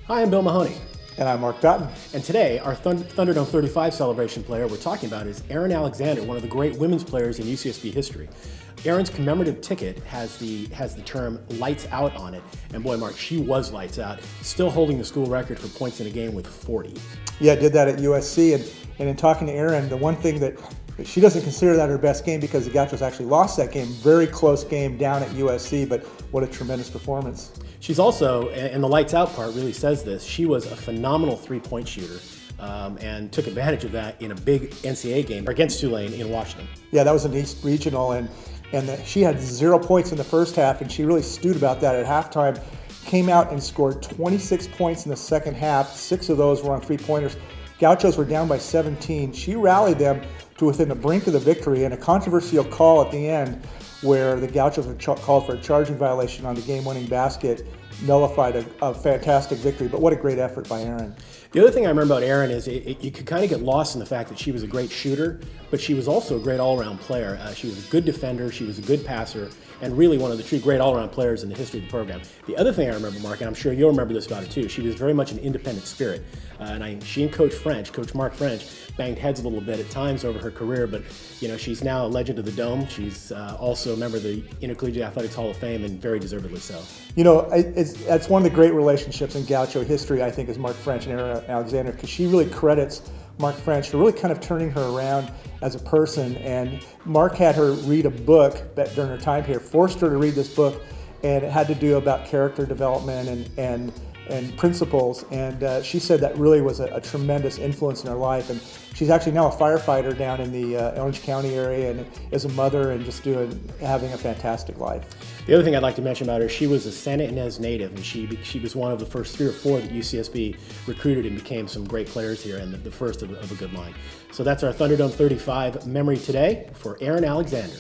Hi, I'm Bill Mahoney. And I'm Mark Patton. And today, our Thunderdome 35 celebration player we're talking about is Erin Alexander, one of the great women's players in UCSB history. Erin's commemorative ticket has the term "lights out" on it, and boy, Mark, she was lights out, still holding the school record for points in a game with 40. Yeah, I did that at USC, and in talking to Erin, the one thing that she doesn't consider that her best game because the Gauchos actually lost that game. Very close game down at USC, but what a tremendous performance. She's also, and the lights out part really says this, she was a phenomenal three-point shooter and took advantage of that in a big NCAA game against Tulane in Washington. Yeah, that was an East Regional, and she had 0 points in the first half, and she really stewed about that at halftime. Came out and scored 26 points in the second half. 6 of those were on three-pointers. Gauchos were down by 17. She rallied them to within the brink of the victory, and a controversial call at the end where the Gauchos were called for a charging violation on the game-winning basket nullified a fantastic victory. But what a great effort by Erin. The other thing I remember about Erin is you could kind of get lost in the fact that she was a great shooter, but she was also a great all-around player. She was a good defender, she was a good passer, and really one of the true great all-around players in the history of the program. The other thing I remember, Mark, and I'm sure you'll remember this about her too, she was very much an independent spirit. She and Coach Mark French, banged heads a little bit at times over her career, but you know, she's now a legend of the Dome. She's also a member of the Intercollegiate Athletics Hall of Fame, and very deservedly so. You know, that's one of the great relationships in Gaucho history, I think, is Mark French and Erin Alexander, because she really credits Mark French for really kind of turning her around as a person. And Mark had her read a book during her time here, forced her to read this book, and it had to do about character development and principles, and she said that really was a tremendous influence in her life. And she's actually now a firefighter down in the Orange County area, and is a mother and just having a fantastic life. The other thing I'd like to mention about her, she was a Santa Ynez native, and she was one of the first 3 or 4 that UCSB recruited and became some great players here, and the first of a good line. So that's our Thunderdome 35 memory today for Erin Alexander.